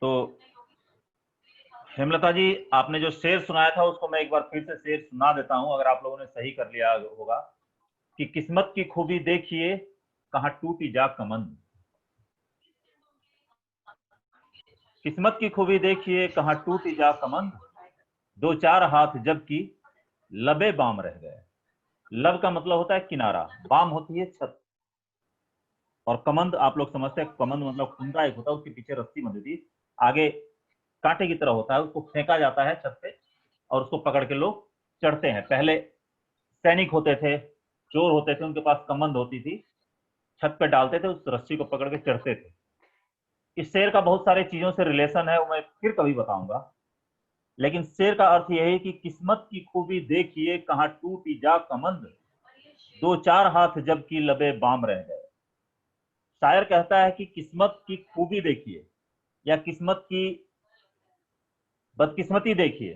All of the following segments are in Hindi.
तो हेमलता जी, आपने जो शेर सुनाया था उसको मैं एक बार फिर से शेर सुना देता हूं, अगर आप लोगों ने सही कर लिया होगा। कि किस्मत की खूबी देखिए, कहां टूटी जा कमंद। किस्मत की खूबी देखिए, कहां टूटी जा कमंद। दो चार हाथ जबकि लबे बाम रह गए। लब का मतलब होता है किनारा, बाम होती है छत, और कमंद आप लोग समझते हैं, कमंद मतलब कुंदा एक होता है, उसके पीछे रस्सी बंधी थी, आगे कांटे की तरह होता है, उसको फेंका जाता है छत पे और उसको पकड़ के लोग चढ़ते हैं। पहले सैनिक होते थे, चोर होते थे, उनके पास कमंद होती थी, छत पे डालते थे, उस रस्सी को पकड़ के चढ़ते थे। इस शेर का बहुत सारे चीजों से रिलेशन है, वो मैं फिर कभी बताऊंगा। लेकिन शेर का अर्थ यह है कि किस्मत की खूबी देखिए, कहां टूटी जा कमंद। दो चार हाथ जबकि लबे बाम रह गए। शायर कहता है कि किस्मत की खूबी देखिए या किस्मत की बदकिस्मती देखिए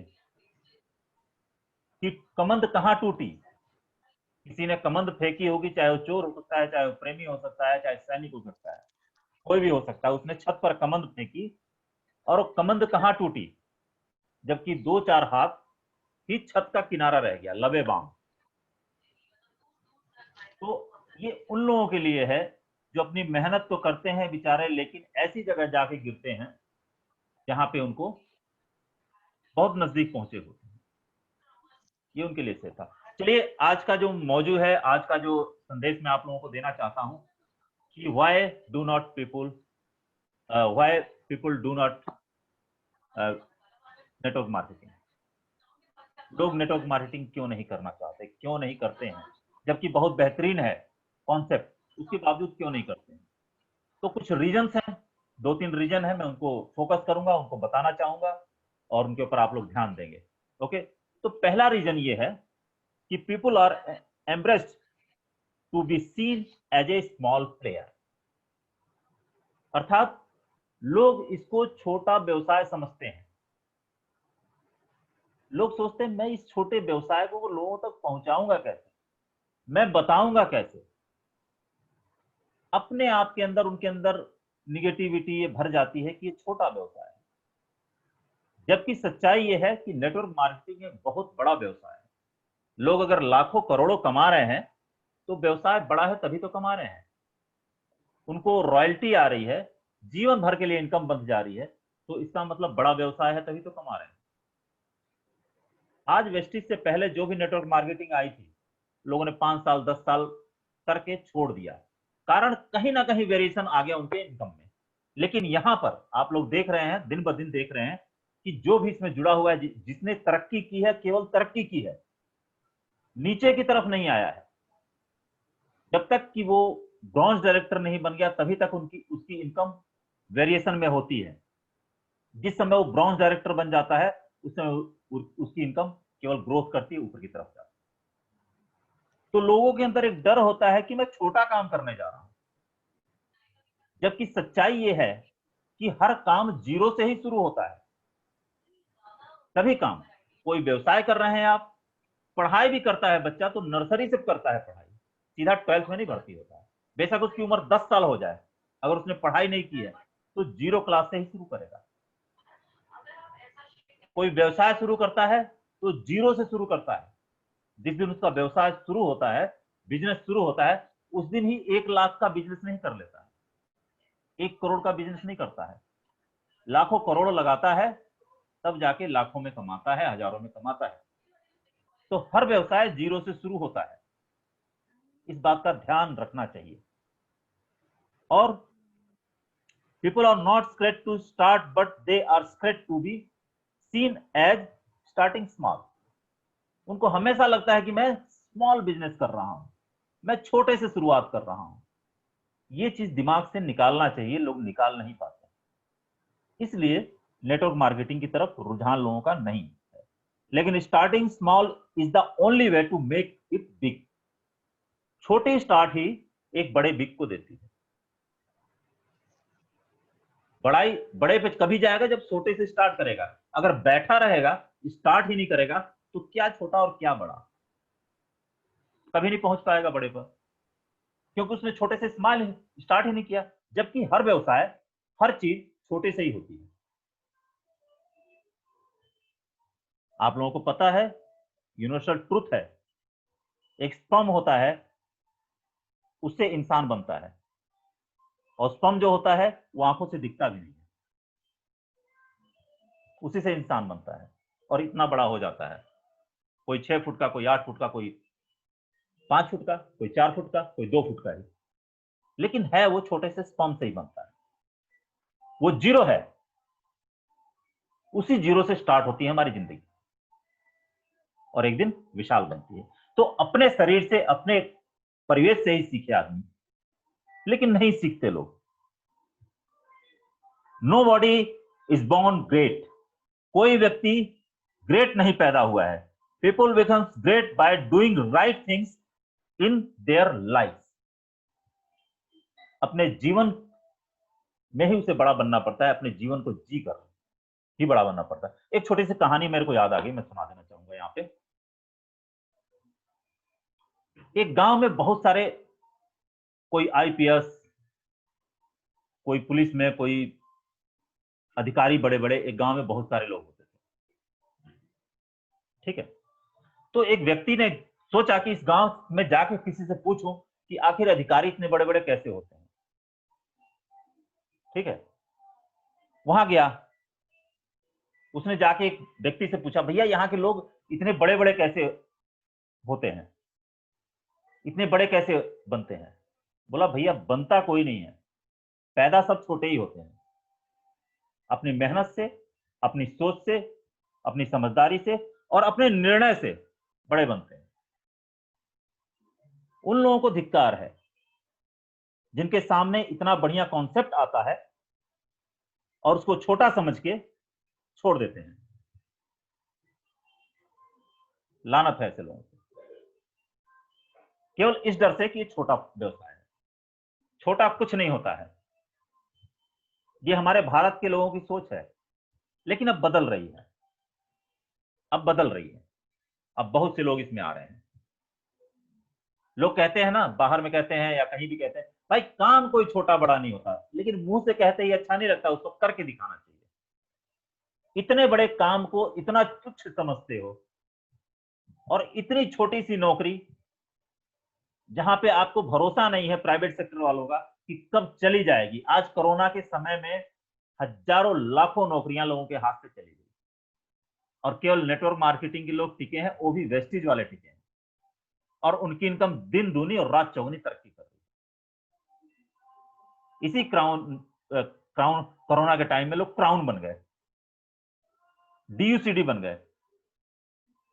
कि कमंद कहां टूटी। किसी ने कमंद फेंकी होगी, चाहे वो चोर हो सकता है, चाहे वो प्रेमी हो सकता है, चाहे सैनिक हो सकता है, कोई भी हो सकता है। उसने छत पर कमंद फेंकी और कमंद कहां टूटी, जबकि दो चार हाथ ही छत का किनारा रह गया, लबे बाम। तो ये उन लोगों के लिए है जो अपनी मेहनत तो करते हैं बेचारे, लेकिन ऐसी जगह जाके गिरते हैं जहां पे उनको बहुत नजदीक पहुंचे होते हैं। ये उनके लिए से था। चलिए, आज का जो मौजू है, आज का जो संदेश मैं आप लोगों को देना चाहता हूं कि why people do not network marketing. लोग नेटवर्क मार्केटिंग क्यों नहीं करना चाहते, क्यों नहीं करते हैं, जबकि बहुत बेहतरीन है कॉन्सेप्ट, उसके बावजूद क्यों नहीं करते हैं। तो कुछ रीजंस हैं, दो तीन रीजन है, मैं उनको फोकस करूंगा, उनको बताना चाहूंगा और उनके ऊपर आप लोग ध्यान देंगे। ओके, तो पहला रीजन ये है कि people are embraced to be seen as a small player. अर्थात लोग इसको छोटा व्यवसाय समझते हैं। लोग सोचते हैं मैं इस छोटे व्यवसाय को लोगों तक पहुंचाऊंगा कैसे, मैं बताऊंगा कैसे। अपने आप के अंदर, उनके अंदर निगेटिविटी ये भर जाती है कि ये छोटा व्यवसाय है। जबकि सच्चाई ये है कि नेटवर्क मार्केटिंग एक बहुत बड़ा व्यवसाय है। लोग अगर लाखों करोड़ों कमा रहे हैं तो व्यवसाय बड़ा है, तभी तो कमा रहे हैं। उनको रॉयल्टी आ रही है, जीवन भर के लिए इनकम बन जा रही है, तो इसका मतलब बड़ा व्यवसाय है, तभी तो कमा रहे हैं। आज वेस्टिज से पहले जो भी नेटवर्क मार्केटिंग आई थी, लोगों ने 5 साल 10 साल करके छोड़ दिया, कारण कहीं ना कहीं वेरिएशन आ गया उनके इनकम में। लेकिन यहां पर आप लोग देख रहे हैं, दिन ब दिन देख रहे हैं कि जो भी इसमें जुड़ा हुआ है, जिसने तरक्की की है, केवल तरक्की की है, नीचे की तरफ नहीं आया है। जब तक कि वो ब्रॉन्ज डायरेक्टर नहीं बन गया, तभी तक उनकी उसकी इनकम वेरिएशन में होती है। जिस समय वो ब्रॉन्ज डायरेक्टर बन जाता है, उस समय उसकी इनकम केवल ग्रोथ करती है, ऊपर की तरफ जाती है। तो लोगों के अंदर एक डर होता है कि मैं छोटा काम करने जा रहा हूं, जबकि सच्चाई ये है कि हर काम जीरो से ही शुरू होता है। सभी काम, कोई व्यवसाय कर रहे हैं आप, पढ़ाई भी करता है बच्चा तो नर्सरी से करता है पढ़ाई, सीधा 12th में नहीं भर्ती होता है। बेशक उसकी उम्र 10 साल हो जाए, अगर उसने पढ़ाई नहीं की है तो जीरो क्लास से ही शुरू करेगा। कोई व्यवसाय शुरू करता है तो जीरो से शुरू करता है। जिस दिन उसका व्यवसाय शुरू होता है, बिजनेस शुरू होता है, उस दिन ही 1 लाख का बिजनेस नहीं कर लेता है, 1 करोड़ का बिजनेस नहीं करता है, लाखों करोड़ लगाता है, तब जाके लाखों में कमाता है, हजारों में कमाता है। तो हर व्यवसाय जीरो से शुरू होता है, इस बात का ध्यान रखना चाहिए। और people are not scared to start, but they are scared to be seen as starting small। उनको हमेशा लगता है कि मैं स्मॉल बिजनेस कर रहा हूं, मैं छोटे से शुरुआत कर रहा हूं। ये चीज दिमाग से निकालना चाहिए, लोग निकाल नहीं पाते। इसलिए नेटवर्क मार्केटिंग की तरफ रुझान लोगों का नहीं है। लेकिन starting small is the only way to make it big. छोटी स्टार्ट ही एक बड़े बिग को देती है। बड़ाई बड़े पे कभी जाएगा जब छोटे से स्टार्ट करेगा। अगर बैठा रहेगा, स्टार्ट ही नहीं करेगा, तो क्या छोटा और क्या बड़ा, कभी नहीं पहुंच पाएगा बड़े पर, क्योंकि उसने छोटे से स्टार्ट ही नहीं किया। जबकि हर व्यवसाय, हर चीज छोटे से ही होती है। आप लोगों को पता है यूनिवर्सल ट्रुथ है, एक स्पर्म होता है, उससे इंसान बनता है, और स्पर्म जो होता है वो आंखों से दिखता भी नहीं है, उसी से इंसान बनता है और इतना बड़ा हो जाता है। कोई 6 फुट का, कोई 8 फुट का, कोई 5 फुट का, कोई 4 फुट का, कोई 2 फुट का है, लेकिन है वो छोटे से स्पर्म से ही बनता है। वो जीरो है, उसी जीरो से स्टार्ट होती है हमारी जिंदगी और एक दिन विशाल बनती है। तो अपने शरीर से, अपने परिवेश से ही सीखे आदमी, लेकिन नहीं सीखते लोग। Nobody is born great, कोई व्यक्ति ग्रेट नहीं पैदा हुआ है। People becomes great by doing right things in their life. अपने जीवन में ही उसे बड़ा बनना पड़ता है, अपने जीवन को जी कर ही बड़ा बनना पड़ता है। एक छोटी सी कहानी मेरे को याद आ गई, मैं सुना देना चाहूंगा यहाँ पे। एक गांव में बहुत सारे, कोई आईपीएस, कोई पुलिस में, कोई अधिकारी, बड़े बड़े, एक गांव में बहुत सारे लोग होते थे, ठीक है। तो एक व्यक्ति ने सोचा कि इस गांव में जाके किसी से पूछूं कि आखिर अधिकारी इतने बड़े बड़े कैसे होते हैं, ठीक है। वहां गया, उसने जाके एक व्यक्ति से पूछा, भैया यहाँ के लोग इतने बड़े बड़े कैसे होते हैं, इतने बड़े कैसे बनते हैं? बोला, भैया बनता कोई नहीं है, पैदा सब छोटे ही होते हैं। अपनी मेहनत से, अपनी सोच से, अपनी समझदारी से और अपने निर्णय से बड़े बनते हैं। उन लोगों को धिक्कार है जिनके सामने इतना बढ़िया कॉन्सेप्ट आता है और उसको छोटा समझ के छोड़ देते हैं। लानत है ऐसे लोगों को, केवल इस डर से कि ये छोटा व्यवसाय है, छोटा कुछ नहीं होता है। ये हमारे भारत के लोगों की सोच है, लेकिन अब बदल रही है, अब बदल रही है। अब बहुत से लोग इसमें आ रहे हैं। लोग कहते हैं ना, बाहर में कहते हैं या कहीं भी कहते हैं, भाई काम कोई छोटा बड़ा नहीं होता, लेकिन मुंह से कहते ही अच्छा नहीं लगता, उसको करके दिखाना चाहिए। इतने बड़े काम को इतना तुच्छ समझते हो, और इतनी छोटी सी नौकरी जहां पे आपको भरोसा नहीं है प्राइवेट सेक्टर वालों का कि कब चली जाएगी। आज कोरोना के समय में हजारों लाखों नौकरियां लोगों के हाथ से चली गई, और केवल नेटवर्क मार्केटिंग के लोग टिके हैं, वो भी वेस्टेज वाले टिके हैं, और उनकी इनकम दिन दूनी और रात चौगुनी तरक्की कर रही है। इसी क्राउन कोरोना के टाइम में लोग क्राउन बन गए, डीयूसीडी बन गए,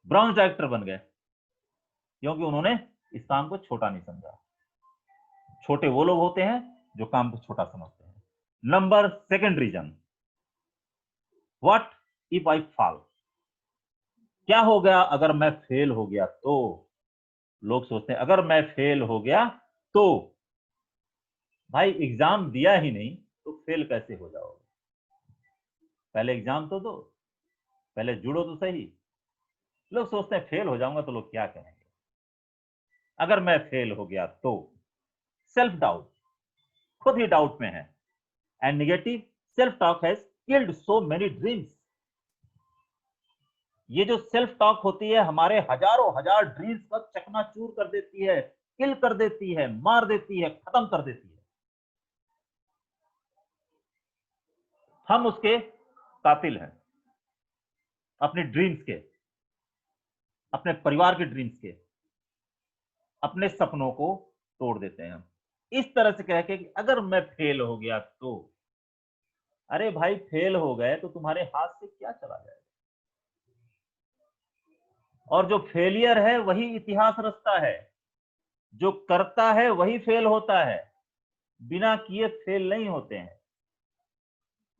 ब्राउन डायरेक्टर बन गए, क्योंकि उन्होंने इस काम को छोटा नहीं समझा। छोटे वो लोग होते हैं जो काम को छोटा समझते हैं। Number second reason, what if I fall, क्या हो गया अगर मैं फेल हो गया तो? लोग सोचते हैं अगर मैं फेल हो गया तो, भाई एग्जाम दिया ही नहीं तो फेल कैसे हो जाओगे? पहले एग्जाम तो दो, पहले जुड़ो तो सही। लोग सोचते हैं फेल हो जाऊंगा तो लोग क्या कहेंगे, अगर मैं फेल हो गया तो। सेल्फ डाउट, खुद ही डाउट में है, and negative self talk has killed so many dreams. ये जो सेल्फ टॉक होती है, हमारे हजारों हजार ड्रीम्स को चकनाचूर कर देती है, किल कर देती है, मार देती है, खत्म कर देती है। हम उसके कातिल हैं, अपने ड्रीम्स के, अपने परिवार के ड्रीम्स के, अपने सपनों को तोड़ देते हैं हम इस तरह से कह के कि अगर मैं फेल हो गया तो। अरे भाई फेल हो गए तो तुम्हारे हाथ से क्या चला जाएगा? और जो फेलियर है वही इतिहास रचता है, जो करता है वही फेल होता है, बिना किए फेल नहीं होते हैं,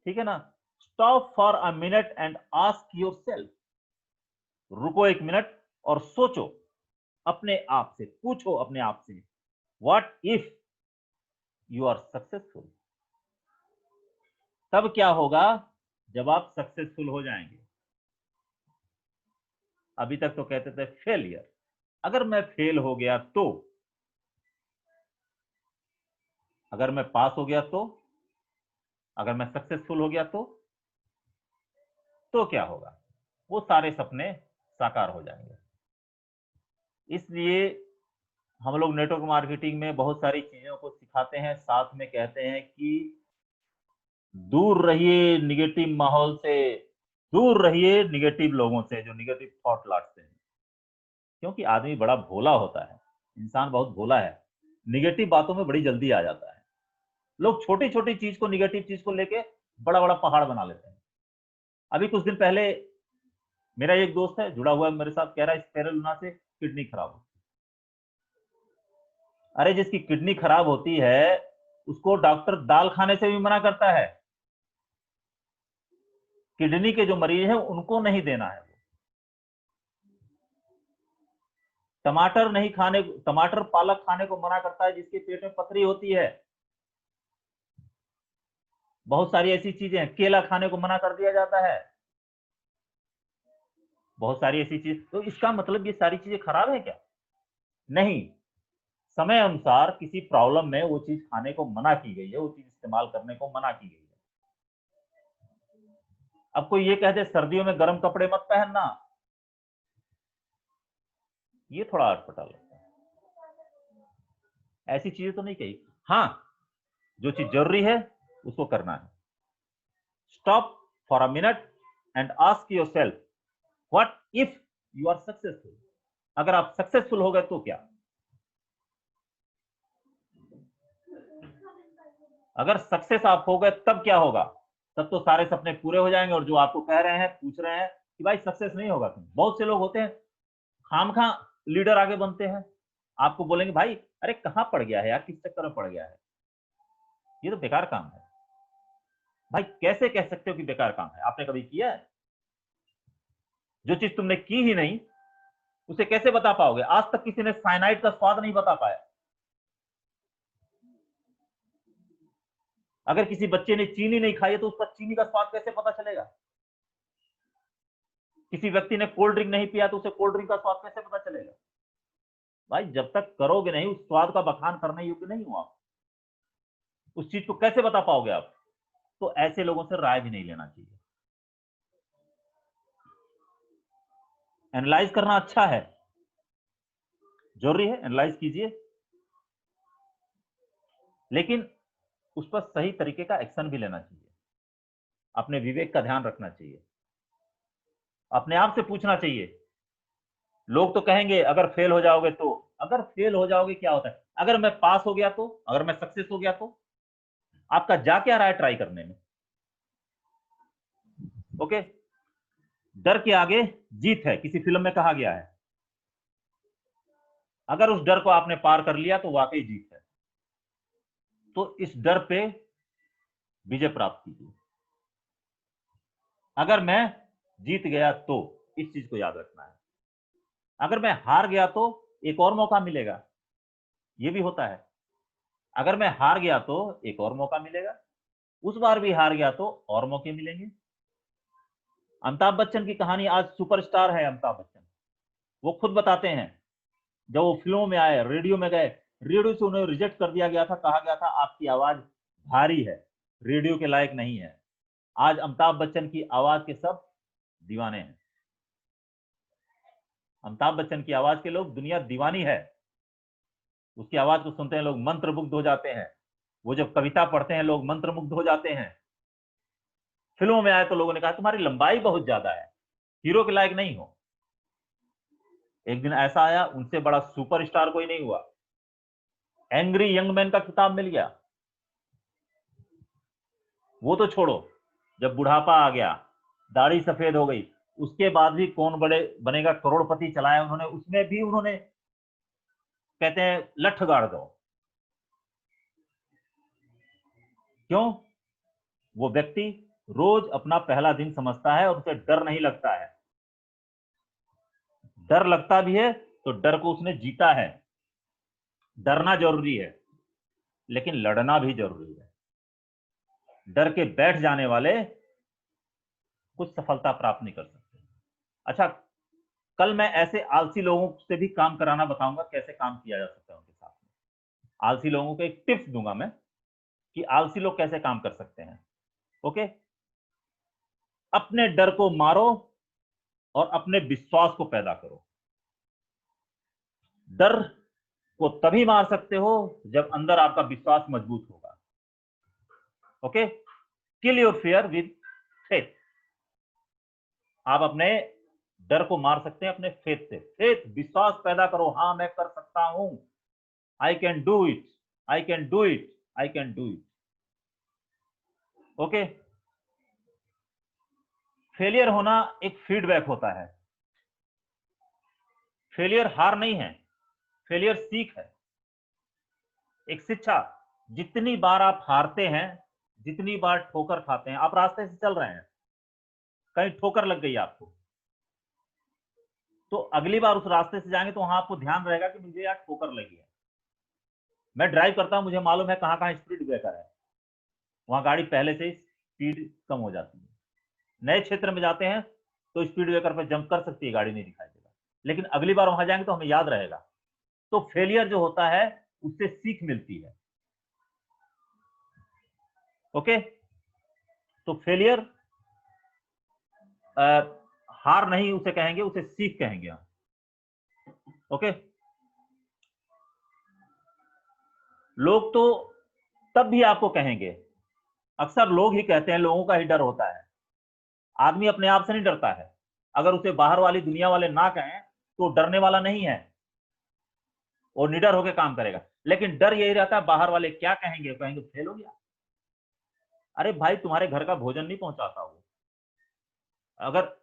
ठीक है ना। Stop for a minute and ask your self, रुको एक मिनट और सोचो, अपने आप से पूछो, अपने आप से, what if you are successful. तब क्या होगा जब आप सक्सेसफुल हो जाएंगे? अभी तक तो कहते थे फेलियर, अगर मैं फेल हो गया तो, अगर मैं पास हो गया तो, अगर मैं सक्सेसफुल हो गया तो क्या होगा? वो सारे सपने साकार हो जाएंगे। इसलिए हम लोग नेटवर्क मार्केटिंग में बहुत सारी चीजों को सिखाते हैं, साथ में कहते हैं कि दूर रहिए निगेटिव माहौल से, दूर रहिए निगेटिव लोगों से जो निगेटिव थॉट लाते हैं, क्योंकि आदमी बड़ा भोला होता है, इंसान बहुत भोला है, निगेटिव बातों में बड़ी जल्दी आ जाता है। लोग छोटी छोटी चीज को, निगेटिव चीज को लेके बड़ा बड़ा पहाड़ बना लेते हैं। अभी कुछ दिन पहले मेरा एक दोस्त है, जुड़ा हुआ है मेरे साथ, कह रहा है स्पाइरुलिना से किडनी खराब हो। अरे जिसकी किडनी खराब होती है उसको डॉक्टर दाल खाने से भी मना करता है, किडनी के जो मरीज हैं उनको नहीं देना है। टमाटर नहीं खाने, टमाटर पालक खाने को मना करता है जिसके पेट में पथरी होती है। बहुत सारी ऐसी चीजें हैं, केला खाने को मना कर दिया जाता है, बहुत सारी ऐसी चीज। तो इसका मतलब ये सारी चीजें खराब है क्या? नहीं, समय अनुसार किसी प्रॉब्लम में वो चीज खाने को मना की गई है, वो चीज इस्तेमाल करने को मना की गई है। अब कोई ये कह दे सर्दियों में गर्म कपड़े मत पहनना, ये थोड़ा अटपटा लगता है। ऐसी चीजें तो नहीं कही। हाँ, जो चीज जरूरी है उसको करना है। Stop for a minute and ask yourself what if you are successful. अगर आप सक्सेसफुल हो गए तो क्या? अगर सक्सेस आप हो गए तब क्या होगा? तब तो सारे सपने पूरे हो जाएंगे। और जो आपको कह रहे हैं, पूछ रहे हैं कि भाई सक्सेस नहीं होगा तुम, बहुत से लोग होते हैं खामखा लीडर आगे बनते हैं, आपको बोलेंगे भाई अरे कहां पड़ गया है यार, किस चक्कर में पड़ गया है, ये तो बेकार काम है। भाई कैसे कह सकते हो कि बेकार काम है? आपने कभी किया है? जो चीज तुमने की ही नहीं उसे कैसे बता पाओगे? आज तक किसी ने साइनाइड का स्वाद नहीं बता पाया। अगर किसी बच्चे ने चीनी नहीं खाई है तो उस पर चीनी का स्वाद कैसे पता चलेगा? किसी व्यक्ति ने कोल्ड ड्रिंक नहीं पिया तो उसे कोल्ड ड्रिंक का स्वाद कैसे पता चलेगा? भाई जब तक करोगे नहीं, उस स्वाद का बखान करने योग्य नहीं हो आप, उस चीज को कैसे बता पाओगे आप? तो ऐसे लोगों से राय भी नहीं लेना चाहिए। एनालाइज करना अच्छा है, जरूरी है, एनालाइज कीजिए, लेकिन उस पर सही तरीके का एक्शन भी लेना चाहिए। अपने विवेक का ध्यान रखना चाहिए, अपने आप से पूछना चाहिए। लोग तो कहेंगे अगर फेल हो जाओगे तो, अगर फेल हो जाओगे क्या होता है? अगर मैं पास हो गया तो, अगर मैं सक्सेस हो गया तो आपका जा क्या रहा है ट्राई करने में? ओके, डर के आगे जीत है, किसी फिल्म में कहा गया है। अगर उस डर को आपने पार कर लिया तो वाकई जीत है। तो इस डर पे विजय प्राप्त कीजिए। अगर मैं जीत गया तो, इस चीज को याद रखना है। अगर मैं हार गया तो एक और मौका मिलेगा, ये भी होता है। अगर मैं हार गया तो एक और मौका मिलेगा, उस बार भी हार गया तो और मौके मिलेंगे। अमिताभ बच्चन की कहानी, आज सुपरस्टार है अमिताभ बच्चन, वो खुद बताते हैं जब वो फिल्मों में आए, रेडियो में गए, रेडियो से उन्हें रिजेक्ट कर दिया गया था, कहा गया था आपकी आवाज भारी है, रेडियो के लायक नहीं है। आज अमिताभ बच्चन की आवाज के सब दीवाने हैं। अमिताभ बच्चन की आवाज के लोग, दुनिया दीवानी है। उसकी आवाज को सुनते हैं लोग मंत्रमुग्ध हो जाते हैं, वो जब कविता पढ़ते हैं लोग मंत्रमुग्ध हो जाते हैं। फिल्मों में आए तो लोगों ने कहा तुम्हारी लंबाई बहुत ज्यादा है, हीरो के लायक नहीं हो। एक दिन ऐसा आया, उनसे बड़ा सुपरस्टार कोई नहीं हुआ, एंग्री यंग मैन का खिताब मिल गया। वो तो छोड़ो, जब बुढ़ापा आ गया, दाढ़ी सफेद हो गई, उसके बाद भी कौन बड़े बनेगा करोड़पति चलाया उन्होंने, उसमें भी उन्होंने कहते हैं लठ गाड़ दो। क्यों? वो व्यक्ति रोज अपना पहला दिन समझता है और उसे डर नहीं लगता है। डर लगता भी है तो डर को उसने जीता है। डरना जरूरी है लेकिन लड़ना भी जरूरी है। डर के बैठ जाने वाले कुछ सफलता प्राप्त नहीं कर सकते। अच्छा, कल मैं ऐसे आलसी लोगों से भी काम कराना बताऊंगा, कैसे काम किया जा सकता है उनके साथ में। आलसी लोगों को एक टिप्स दूंगा मैं कि आलसी लोग कैसे काम कर सकते हैं। ओके, अपने डर को मारो और अपने विश्वास को पैदा करो। डर को तभी मार सकते हो जब अंदर आपका विश्वास मजबूत होगा। Okay, kill your fear with faith. आप अपने डर को मार सकते हैं अपने फेथ से। फेथ, विश्वास पैदा करो, हां मैं कर सकता हूं, I can do it, I can do it, I can do it. Okay, failure होना एक फीडबैक होता है। फेलियर हार नहीं है, फेलियर सीख है, एक शिक्षा। जितनी बार आप हारते हैं, जितनी बार ठोकर खाते हैं, आप रास्ते से चल रहे हैं, कहीं ठोकर लग गई आपको, तो अगली बार उस रास्ते से जाएंगे तो वहां आपको ध्यान रहेगा कि मुझे यार ठोकर लगी है। मैं ड्राइव करता हूं, मुझे मालूम है कहां कहां स्पीड ब्रेकर है, वहां गाड़ी पहले से ही स्पीड कम हो जाती है। नए क्षेत्र में जाते हैं तो स्पीड ब्रेकर पर जंप कर सकती है गाड़ी, नहीं दिखाई देगा, लेकिन अगली बार वहां जाएंगे तो हमें याद रहेगा। तो फेलियर जो होता है उससे सीख मिलती है। ओके, तो फेलियर हार नहीं उसे कहेंगे, उसे सीख कहेंगे हम। ओके, लोग तो तब भी आपको कहेंगे, अक्सर लोग ही कहते हैं, लोगों का ही डर होता है। आदमी अपने आप से नहीं डरता है, अगर उसे बाहर वाली दुनिया वाले ना कहें तो डरने वाला नहीं है, वो निडर होकर काम करेगा। लेकिन डर यही रहता है, बाहर वाले क्या कहेंगे, कहेंगे फेल हो गया। अरे भाई, तुम्हारे घर का भोजन नहीं पहुंचाता वो। अगर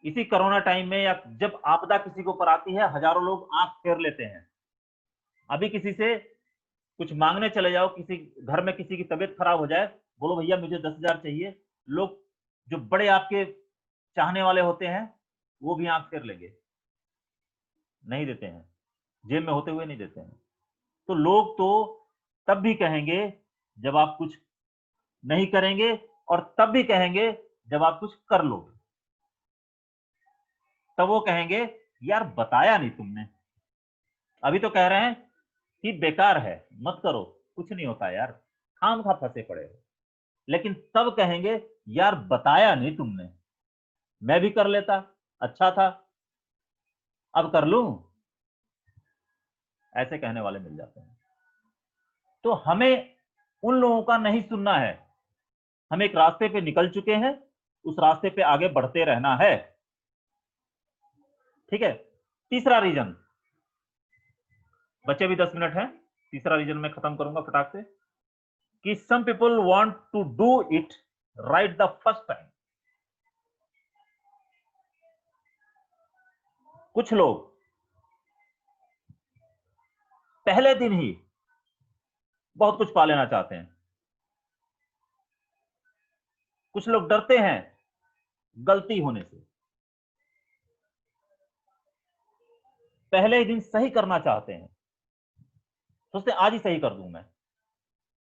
इसी कोरोना टाइम में या जब आपदा किसी को पर आती है, हजारों लोग आंख फेर लेते हैं। अभी किसी से कुछ मांगने चले जाओ, किसी घर में किसी की तबीयत खराब हो जाए, बोलो भैया मुझे 10,000 चाहिए, लोग जो बड़े आपके चाहने वाले होते हैं वो भी आंख फेर लेंगे, नहीं देते हैं, जेब में होते हुए नहीं देते हैं। तो लोग तो तब भी कहेंगे जब आप कुछ नहीं करेंगे, और तब भी कहेंगे जब आप कुछ कर लोगे। तब वो कहेंगे यार बताया नहीं तुमने, अभी तो कह रहे हैं कि बेकार है, मत करो, कुछ नहीं होता यार, खामखा फंसे पड़े हो। लेकिन तब कहेंगे यार बताया नहीं तुमने, मैं भी कर लेता, अच्छा था, अब कर लूं, ऐसे कहने वाले मिल जाते हैं। तो हमें उन लोगों का नहीं सुनना है, हम एक रास्ते पे निकल चुके हैं, उस रास्ते पे आगे बढ़ते रहना है। ठीक है, तीसरा रीजन, बच्चे भी 10 मिनट हैं, तीसरा रीजन मैं खत्म करूंगा फटाक से, कि some people want to do it right the first time. कुछ लोग पहले दिन ही बहुत कुछ पा लेना चाहते हैं। कुछ लोग डरते हैं गलती होने से, पहले ही दिन सही करना चाहते हैं, सोचते आज ही सही कर दूं मैं,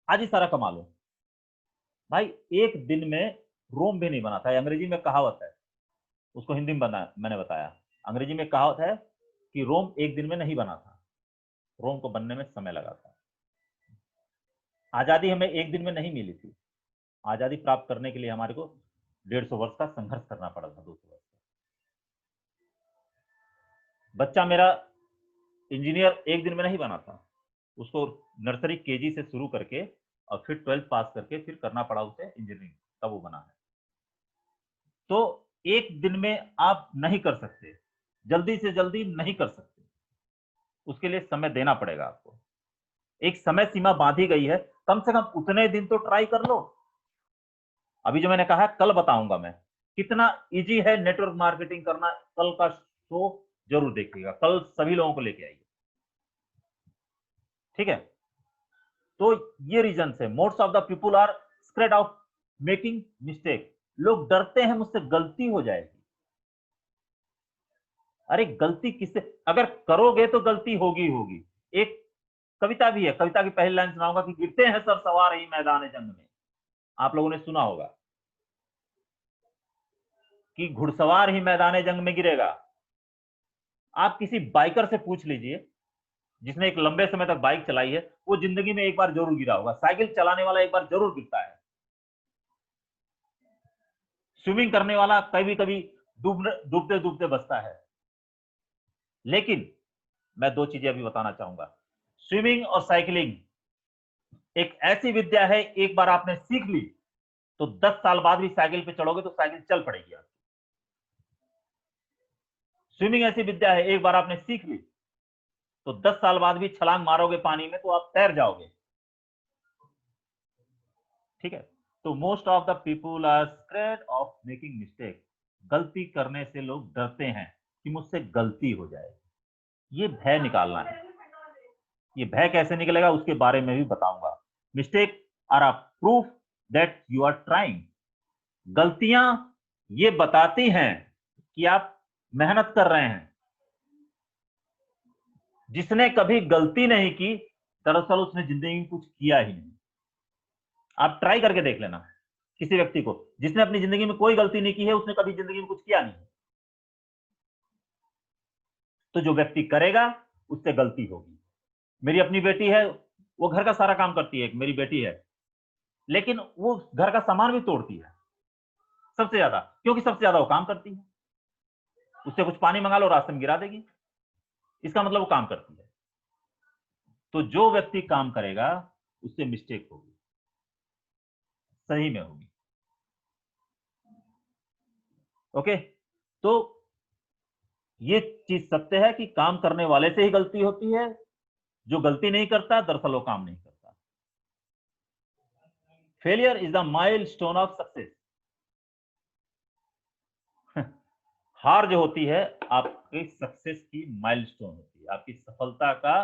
आज ही सारा कमा लूं। भाई एक दिन में रोम भी नहीं बना था, अंग्रेजी में कहावत है, उसको हिंदी में मैंने बताया। अंग्रेजी में कहावत है कि रोम एक दिन में नहीं बना था, रोम को बनने में समय लगा था। आजादी हमें एक दिन में नहीं मिली थी, आजादी प्राप्त करने के लिए हमारे को 150 वर्ष का संघर्ष करना पड़ा था, 200 वर्ष का। बच्चा मेरा इंजीनियर एक दिन में नहीं बना था, उसको नर्सरी केजी से शुरू करके और फिर 12th पास करके फिर करना पड़ा उसे इंजीनियरिंग, तब वो बना है। तो एक दिन में आप नहीं कर सकते, जल्दी से जल्दी नहीं कर सकते, उसके लिए समय देना पड़ेगा आपको। एक समय सीमा बांधी गई है, कम से कम उतने दिन तो ट्राई कर लो। अभी जो मैंने कहा कल बताऊंगा मैं कितना इजी है नेटवर्क मार्केटिंग करना, कल का शो जरूर देखिएगा, कल सभी लोगों को लेके आइए। ठीक है, तो ये रीजन है, मोड्स of the people are scared of making mistake. लोग डरते हैं मुझसे गलती हो जाएगी। अरे गलती किससे, अगर करोगे तो गलती होगी होगी। एक कविता भी है, कविता की पहली लाइन सुनाऊंगा कि गिरते हैं सब सवार ही मैदान जंग में। आप लोगों ने सुना होगा कि घुड़सवार ही मैदान जंग में गिरेगा। आप किसी बाइकर से पूछ लीजिए जिसने एक लंबे समय तक बाइक चलाई है, वो जिंदगी में एक बार जरूर गिरा होगा। साइकिल चलाने वाला एक बार जरूर गिरता है, स्विमिंग करने वाला कभी कभी डूबते डूबते बचता है। लेकिन मैं दो चीजें अभी बताना चाहूंगा। स्विमिंग और साइकिलिंग एक ऐसी विद्या है, एक बार आपने सीख ली तो 10 साल बाद भी साइकिल पे चढ़ोगे तो साइकिल चल पड़ेगी आपकी। स्विमिंग ऐसी विद्या है, एक बार आपने सीख ली तो 10 साल बाद भी छलांग मारोगे पानी में तो आप तैर जाओगे। ठीक है। तो most of the people are scared of making mistake. गलती करने से लोग डरते हैं कि मुझसे गलती हो जाए। ये भय निकालना है। ये भय कैसे निकलेगा उसके बारे में भी बताऊंगा। Mistake are a proof that you are trying. गलतियां ये बताती हैं कि आप मेहनत कर रहे हैं। जिसने कभी गलती नहीं की दरअसल उसने जिंदगी में कुछ किया ही नहीं। आप ट्राई करके देख लेना किसी व्यक्ति को जिसने अपनी जिंदगी में कोई गलती नहीं की है, उसने कभी जिंदगी में कुछ किया नहीं। तो जो व्यक्ति करेगा उससे गलती होगी। मेरी अपनी बेटी है, वो घर का सारा काम करती है, मेरी बेटी है, लेकिन वो घर का सामान भी तोड़ती है सबसे ज्यादा, क्योंकि सबसे ज्यादा वो काम करती है। उससे कुछ पानी मंगा लो, रास्ते में गिरा देगी, इसका मतलब वो काम करती है। तो जो व्यक्ति काम करेगा उससे मिस्टेक होगी, सही में होगी। ओके। तो ये चीज सत्य है कि काम करने वाले से ही गलती होती है। जो गलती नहीं करता दरअसल वो काम नहीं करता। Failure is the milestone of success. हार जो होती है आपकी सक्सेस की माइलस्टोन होती है, आपकी सफलता का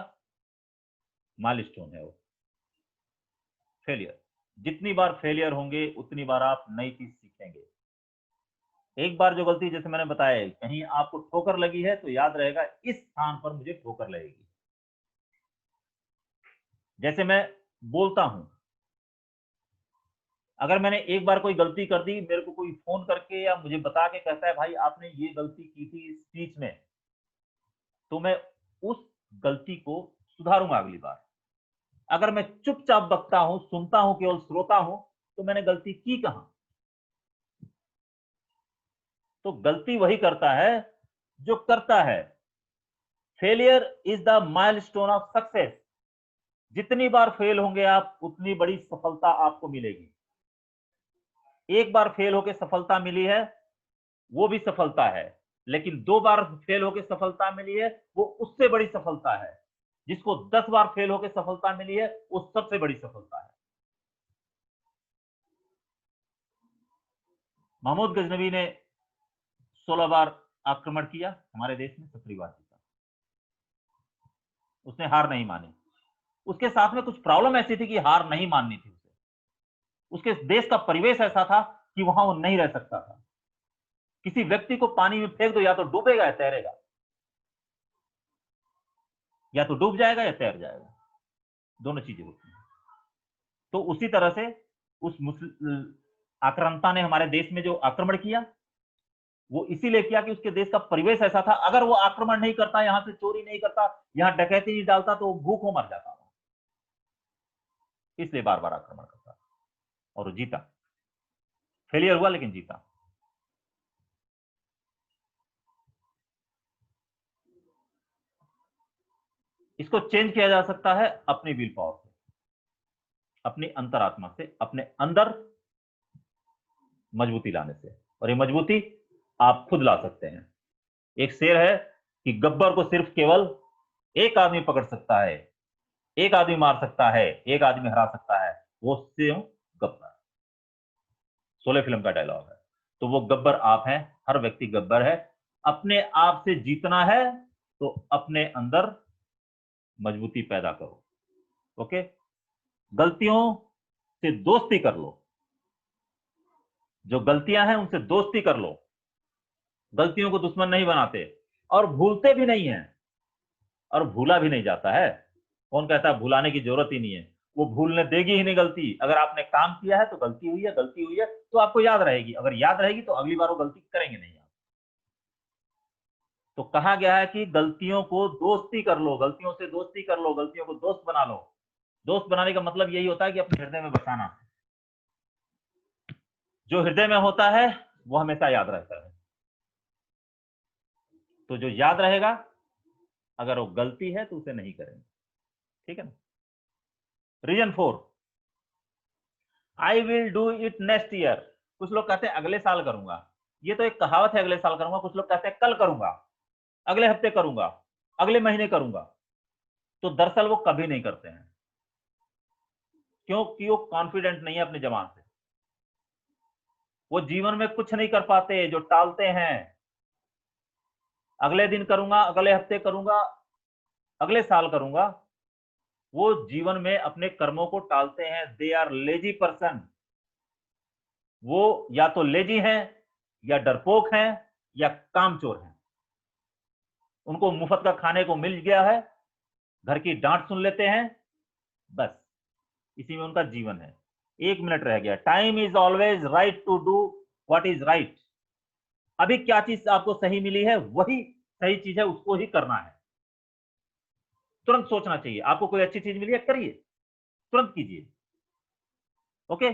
माइलस्टोन है वो फेलियर। जितनी बार फेलियर होंगे उतनी बार आप नई चीज सीखेंगे। एक बार जो गलती, जैसे मैंने बताया, कहीं आपको ठोकर लगी है तो याद रहेगा इस स्थान पर मुझे ठोकर लगेगी। जैसे मैं बोलता हूं, अगर मैंने एक बार कोई गलती कर दी, मेरे को कोई फोन करके या मुझे बता के कहता है भाई आपने ये गलती की थी इस स्पीच में, तो मैं उस गलती को सुधारूंगा अगली बार। अगर मैं चुपचाप बकता हूं, सुनता हूं, केवल श्रोता हूं, तो मैंने गलती की कहां। तो गलती वही करता है जो करता है। Failure is the milestone of success. जितनी बार फेल होंगे आप उतनी बड़ी सफलता आपको मिलेगी। एक बार फेल होकर सफलता मिली है वो भी सफलता है, लेकिन 2 बार फेल होकर सफलता मिली है वो उससे बड़ी सफलता है। जिसको 10 बार फेल होकर सफलता मिली है वो सबसे बड़ी सफलता है। महमूद गजनवी ने 16 बार आक्रमण किया हमारे देश में, 17 बार जीता। उसने हार नहीं मानी। उसके साथ में कुछ प्रॉब्लम ऐसी थी कि हार नहीं माननी थी उसे। उसके देश का परिवेश ऐसा था कि वहां वो नहीं रह सकता था। किसी व्यक्ति को पानी में फेंक दो, या तो डूबेगा या तैरेगा, या तो डूब जाएगा या तैर जाएगा, दोनों चीजें होती हैं। तो उसी तरह से उस आक्रांता ने हमारे देश में जो आक्रमण किया वो इसीलिए किया कि उसके देश का परिवेश ऐसा था, अगर वो आक्रमण नहीं करता, यहां से चोरी नहीं करता, यहां डकैती नहीं डालता, तो वो भूखों मर जाता। इसलिए बार बार आक्रमण करता और वो जीता। फेलियर हुआ लेकिन जीता। इसको चेंज किया जा सकता है अपनी विल पावर से, अपनी अंतरात्मा से, अपने अंदर मजबूती लाने से। और ये मजबूती आप खुद ला सकते हैं। एक शेर है कि गब्बर को सिर्फ केवल एक आदमी पकड़ सकता है, एक आदमी मार सकता है, एक आदमी हरा सकता है, वो सिर्फ गब्बर। शोले फिल्म का डायलॉग है। तो वो गब्बर आप हैं, हर व्यक्ति गब्बर है। अपने आप से जीतना है तो अपने अंदर मजबूती पैदा करो। ओके। गलतियों से दोस्ती कर लो। जो गलतियां हैं उनसे दोस्ती कर लो। गलतियों को दुश्मन नहीं बनाते और भूलते भी नहीं है, और भूला भी नहीं जाता है। कौन कहता है भुलाने की जरूरत ही नहीं है, वो भूलने देगी ही नहीं गलती। अगर आपने काम किया है तो गलती हुई है, गलती हुई है तो आपको याद रहेगी, अगर याद रहेगी तो अगली बार वो गलती करेंगे नहीं आप। तो कहा गया है कि गलतियों को दोस्ती कर लो, गलतियों से दोस्ती कर लो, गलतियों को दोस्त बना लो। दोस्त बनाने का मतलब यही होता है कि अपने हृदय में बसाना। जो हृदय में होता है वो हमेशा याद रहता है। तो जो याद रहेगा, अगर वो गलती है तो उसे नहीं करेंगे, ठीक है ना। Reason 4, I will do it next year. कुछ लोग कहते हैं अगले साल करूंगा, ये तो एक कहावत है, अगले साल करूंगा। कुछ लोग कहते हैं कल करूंगा, अगले हफ्ते करूंगा, अगले महीने करूंगा। तो दरअसल वो कभी नहीं करते हैं, क्योंकि वो कॉन्फिडेंट नहीं है अपनी जबान से। वो जीवन में कुछ नहीं कर पाते, जो टालते हैं। अगले दिन करूंगा, अगले हफ्ते करूंगा, अगले साल करूंगा, वो जीवन में अपने कर्मों को टालते हैं। They are lazy person. वो या तो लेजी हैं, या डरपोक हैं, या कामचोर हैं। उनको मुफ्त का खाने को मिल गया है, घर की डांट सुन लेते हैं, बस इसी में उनका जीवन है। 1 मिनट रह गया। Time is always right to do what is right. अभी क्या चीज आपको सही मिली है, वही सही चीज है, उसको ही करना है। तुरंत सोचना चाहिए। आपको कोई अच्छी चीज मिली है, करिए, तुरंत कीजिए। Okay,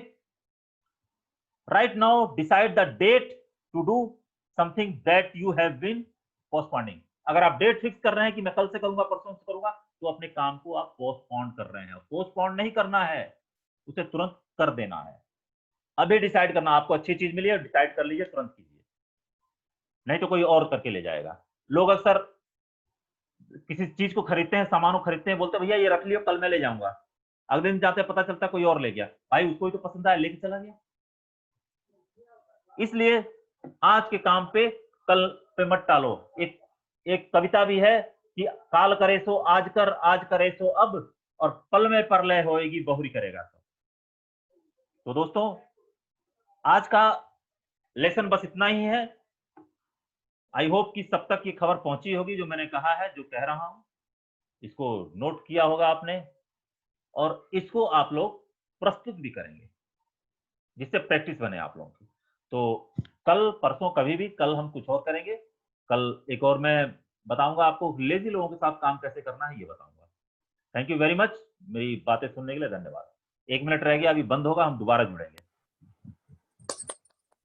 right now decide the date to do something that you have been postponing. अगर आप डेट फिक्स कर रहे हैं कि मैं कल से करूंगा, परसों से करूंगा, तो अपने काम को आप पोस्टपोन कर रहे हैं। पोस्टपोन नहीं करना है, उसे तुरंत कर देना है। अभी डिसाइड करना, आपको अच्छी चीज मिली है, डिसाइड कर लीजिए, तुरंत कीजिए, नहीं तो कोई और करके ले जाएगा। लोग अक्सर किसी चीज को खरीदते हैं, सामान को खरीदते हैं, बोलते हैं भैया ये रख लियो, कल मैं ले जाऊंगा। अगले दिन जाते हैं, पता चलता है कोई और ले गया। भाई उसको ही तो पसंद आया, लेके चला गया। इसलिए आज के काम पे कल पे मत टालो। एक कविता भी है कि काल करे सो आज कर, आज करे सो अब, और पल में परलय होएगी, बहुरी करेगा सब। तो दोस्तों, आज का लेसन बस इतना ही है। आई होप कि सब तक ये खबर पहुंची होगी, जो मैंने कहा है, जो कह रहा हूं, इसको नोट किया होगा आपने, और इसको आप लोग प्रस्तुत भी करेंगे, जिससे प्रैक्टिस बने आप लोगों की। तो कल परसों कभी भी, कल हम कुछ और करेंगे। कल एक और मैं बताऊंगा आपको, लेजी लोगों के साथ काम कैसे करना है, ये बताऊंगा। थैंक यू वेरी मच, मेरी बातें सुनने के लिए धन्यवाद। 1 मिनट रह गया, अभी बंद होगा, हम दोबारा जुड़ेंगे।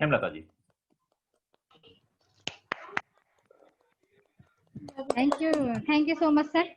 Hemlata ji. Thank you so much sir.